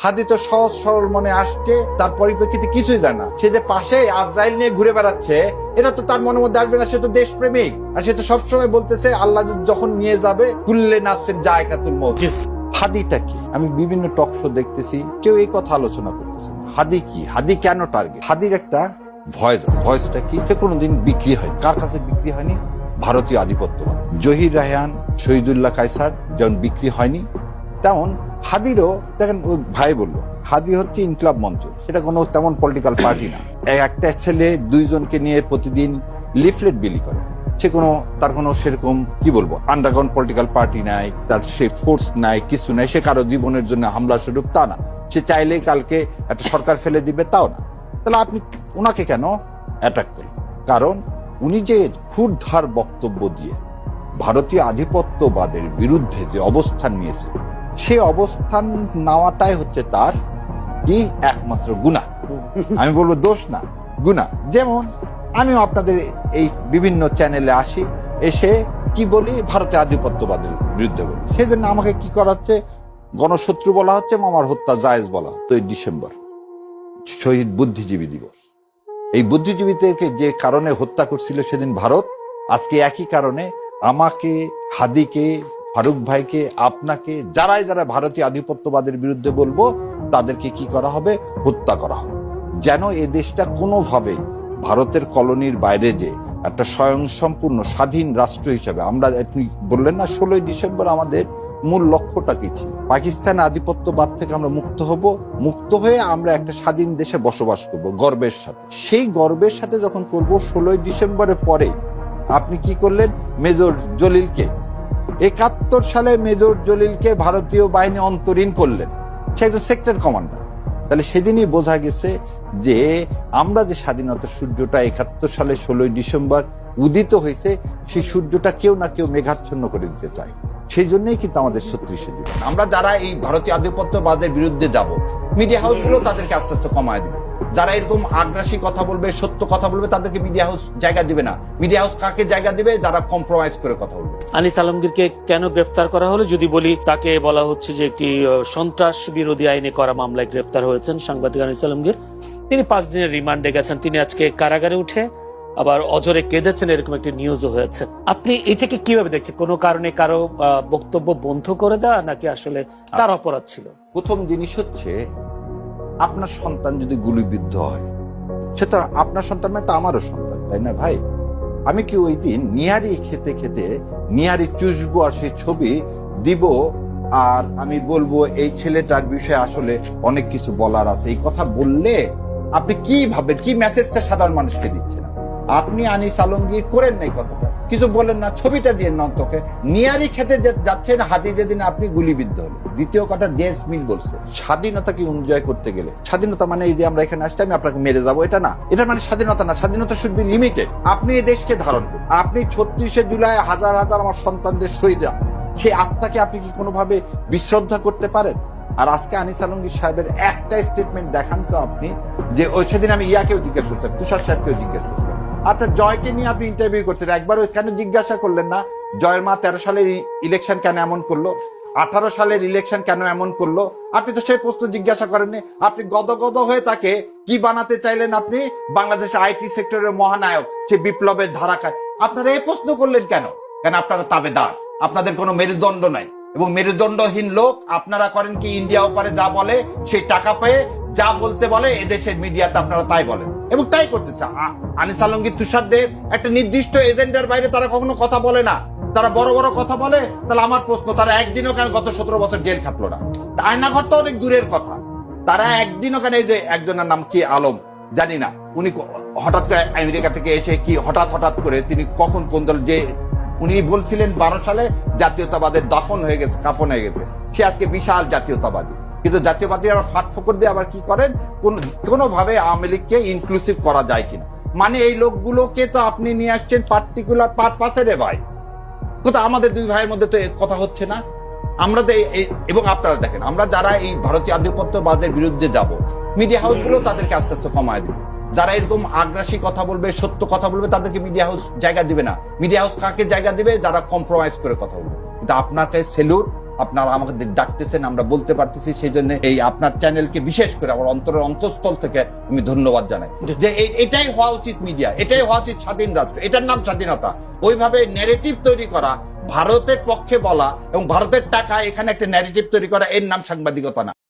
হাদি তো সহজ সরল মনে আসছে, তার পরিপ্রেক্ষিতে কিছুই জানে না। সে যে পাশে আজরাইল নিয়ে ঘুরে বেড়াচ্ছে, এটা তো তার মনের মধ্যে আসবে না। সে তো দেশপ্রেমিক, আর সে তো সবসময় বলতেছে আল্লাহ যখন নিয়ে যাবে কুল্লে নাসের জায়গাতুল মউত। হাদিটা কি? আমি বিভিন্ন টক শো দেখতেছি, কেউ এই কথা আলোচনা করতেছে না। হাদি কি? হাদি কেন টার্গেট? হাদির একটা ভয়েস আছে। ভয়েসটা কি? সে কোনোদিন বিক্রি হয়নি। কার কাছে বিক্রি হয়নি? ভারতীয় আধিপত্যবাদ। জহির রায়হান, শহীদুল্লাহ কায়সার যেমন বিক্রি হয়নি, তেমন হাদিরও দেখেন। ওই ভাই বললো হাদি হচ্ছে ইনকলাব মঞ্চ, সেটা কোনো তেমন পলিটিক্যাল পার্টি না। একটা ছেলে দুইজনকে নিয়ে প্রতিদিন লিফলেট বিলি করে। সে তার কোনো সেরকম কি বলবো আন্ডারগ্রাউন্ড পলিটিক্যাল পার্টি নাই, তার সে ফোর্স নাই, কিছু নাই। সে কারো জীবনের জন্য হামলা স্বরূপ তা না। সে চাইলেই কালকে একটা সরকার ফেলে দিবে তাও না। তাহলে আপনি ওনাকে কেন অ্যাটাক করেন? কারণ উনি যে ক্ষুরধার বক্তব্য দিয়ে ভারতীয় আধিপত্যবাদের বিরুদ্ধে যে অবস্থান নিয়েছে, সে অবস্থান নেওয়াটাই হচ্ছে তার কি একমাত্র গুনাহ। আমি বলবো দোষ না, গুনাহ। যেমন আমিও আপনাদের এই বিভিন্ন চ্যানেলে আসি, এসে কি বলি ভারতের আধিপত্যবাদের বিরুদ্ধে বলি। সেজন্য আমাকে কি করা হচ্ছে? গণশত্রু বলা হচ্ছে, আমার হত্যা জায়েজ বলা হচ্ছে। 3 ডিসেম্বর শহীদ বুদ্ধিজীবী দিবস। এই বুদ্ধিজীবীদেরকে যে কারণে হত্যা করছিল সেদিন ভারত, আজকে একই কারণে আমাকে, হাদিকে, ফারুক ভাইকে, আপনাকে, যারা ভারতীয় আধিপত্যবাদের বিরুদ্ধে বলবো তাদেরকে কি করা হবে? হত্যা করা হবে। যেন এ দেশটা কোনোভাবে ভারতের কলোনির বাইরে যে একটা স্বয়ংসম্পূর্ণ স্বাধীন রাষ্ট্র হিসেবে আমরা, আপনি বললেন না 16 ডিসেম্বর আমাদের মূল লক্ষ্যটা কি ছিল? পাকিস্তান আধিপত্যবাদ থেকে আমরা মুক্ত হব, মুক্ত হয়ে আমরা একটা স্বাধীন দেশে বসবাস করব গর্বের সাথে। সেই গর্বের সাথে যখন করব, 16 ডিসেম্বরের পরে আপনি কি করলেন? মেজর জলিলকে 71 সালে মেজর জলিলকে ভারতীয় বাহিনী অন্তরীণ করলেন। সে একজন সেক্টর কমান্ডার। তাহলে সেদিনই বোঝা গেছে যে আমরা যে স্বাধীনতার সূর্যটা 71 সালে 16 ডিসেম্বর উদিত হয়েছে, সেই সূর্যটা কেউ না কেউ মেঘাচ্ছন্ন করে দিতে চায়। সেই জন্যই কিন্তু আমাদের 36 জুলাই আমরা যারা এই ভারতীয় আধিপত্যবাদের বিরুদ্ধে যাব, মিডিয়া হাউসগুলো তাদেরকে আস্তে আস্তে কমায় দিবে। যারা এরকম আগ্রাসী কথা বলবে, সত্য কথা বলবে, তাদেরকে মিডিয়া হাউস জায়গা দিবে না। মিডিয়া হাউস কাকে জায়গা দিবে? যারা কম্প্রোমাইজ করে কথা বলবে। আনিস আলমগীরকে কেন গ্রেফতার করা হলো? যদি বলি, তাকে বলা হচ্ছে যে একটি সন্ত্রাস বিরোধী আইনে করা মামলায় গ্রেফতার হয়েছেন সাংবাদিক আনিস আলমগীর। তিনি 5 দিনের রিমান্ডে গেছেন। তিনি আজকে কারাগারে উঠে আবার অজরে কেঁদেছেন, এরকম একটি নিউজও হয়েছে। আপনি এটাকে কিভাবে দেখছেন? কোনো কারণে কারো বক্তব্য বন্ধ করে দেওয়া, নাকি আসলে তার অপরাধ ছিল? প্রথম জিনিস হচ্ছে, আপনার সন্তান যদি গুলিবিদ্ধ হয়, সেটা আপনার সন্তান মানে তো আমারও সন্তান, তাই না ভাই? আমি কি ওই দিন নিহারি খেতে খেতে নিহারি চুষবো আর সেই ছবি দিব, আর আমি বলবো এই ছেলেটার বিষয়ে আসলে অনেক কিছু বলার আছে? এই কথা বললে আপনি কি ভাবেন? কি মেসেজটা সাধারণ মানুষকে দিচ্ছেন? আপনি আনিস আলমগীর করেন না এই কথাটা, কিছু বলেন না, ছবিটা দিয়ে নন্তকে নিয়ারি খেতে যাচ্ছেন হাদি যেদিন আপনি গুলিবিদ্ধ হলেন। দ্বিতীয় কথা, জেস মিল বলছে স্বাধীনতাকে এনজয় করতে গেলে, স্বাধীনতা মানে এই যে আমরা এখানে আসছি আমি আপনাকে মেরে যাবো, এটা না। এটা মানে স্বাধীনতা না। স্বাধীনতা শুড বি লিমিটেড। আপনি এই দেশকে ধারণ করুন। আপনি 36 জুলাই হাজার হাজার আমার সন্তানদের শহীদ, সেই আত্মাকে আপনি কি কোনোভাবে বিশ্রদ্ধা করতে পারেন? আর আজকে আনিস আলমগীর সাহেবের একটা স্টেটমেন্ট দেখান তো আপনি, যে ওই সেদিন আমি ইয়াকেও জিজ্ঞেস করতাম, তুষার সাহেবকেও জিজ্ঞেস করতাম। আচ্ছা, জয়কে নিয়ে আপনি ইন্টারভিউ করছেন, একবার কেন জিজ্ঞাসা করলেন না জয়ের মা 13 সালের ইলেকশন কেন এমন করলো, 18 সালের ইলেকশন কেন এমন করলো? আপনি তো সেই প্রশ্ন জিজ্ঞাসা করেননি। আপনি গদগদ হয়ে তাকে কি বানাতে চাইলেন? আপনি বাংলাদেশের আইটি সেক্টরের মহানায়ক, সে বিপ্লবের ধারাকায়। আপনারা এই প্রশ্ন করলেন কেন? কেন আপনারা তাবেদার, আপনাদের কোনো মেরুদণ্ড নাই। এবং মেরুদণ্ডহীন লোক আপনারা করেন কি? ইন্ডিয়া ওপারে যা বলে সেই টাকা পেয়ে যা বলতে বলে এদেশের মিডিয়াতে আপনারা তাই বলেন, এবং তাই করতেছে। আনিস আলমগীর তুষারদের একটা নির্দিষ্ট এজেন্ডার বাইরে তারা কখনো কথা বলে না। তারা বড় বড় কথা বলে। তাহলে আমার প্রশ্ন, তারা একদিনও কেন গত 17 বছর জেল খাটলো না? আয়নাঘর তো অনেক দূরের কথা। তারা একদিনও কেন, এই যে একজনের নাম কি আলম জানি না, উনি হঠাৎ করে আমেরিকা থেকে এসে কি হঠাৎ করে তিনি কখন কোন দল, যে উনি বলছিলেন 12 সালে জাতীয়তাবাদের দাফন হয়ে গেছে, কাফন হয়ে গেছে, সে আজকে বিশাল জাতীয়তাবাদী। কিন্তু জাতীয়বাদীরা ফাট ফকর দিয়ে আবার কি করেন, কোনোভাবে আওয়ামী লীগকে ইনক্লুসিভ করা যায় কিনা। মানে এই লোকগুলোকে তো আপনি নিয়ে আসছেন পার্টিকুলার পারপাসে রে ভাই। কোথাও আমাদের দুই ভাইয়ের মধ্যে তো কথা হচ্ছে না। আমরা এবং আপনারা দেখেন, আমরা যারা এই ভারতীয় আধিপত্যবাদের বিরুদ্ধে যাব, মিডিয়া হাউসগুলো তাদেরকে আস্তে আস্তে কমায় দিবে। যারা এরকম আগ্রাসী কথা বলবে, সত্য কথা বলবে, তাদেরকে মিডিয়া হাউস জায়গা দিবে না। মিডিয়া হাউস কাকে জায়গা দিবে? যারা কম্প্রোমাইজ করে কথা বলবে। কিন্তু আপনার কাছে সেলুট, আপনারা আমাদের ডাকতেছেন, আমরা বলতে পারতেছি, সেই জন্য এই আপনার চ্যানেলকে বিশেষ করে আমার অন্তরের অন্তঃস্থল থেকে আমি ধন্যবাদ জানাই যে এটাই হওয়া উচিত মিডিয়া, এটাই হওয়া উচিত স্বাধীন রাষ্ট্র, এটার নাম স্বাধীনতা। ওইভাবে ন্যারেটিভ তৈরি করা, ভারতের পক্ষে বলা এবং ভারতের টাকা এখানে একটা ন্যারেটিভ তৈরি করা, এর নাম সাংবাদিকতা না।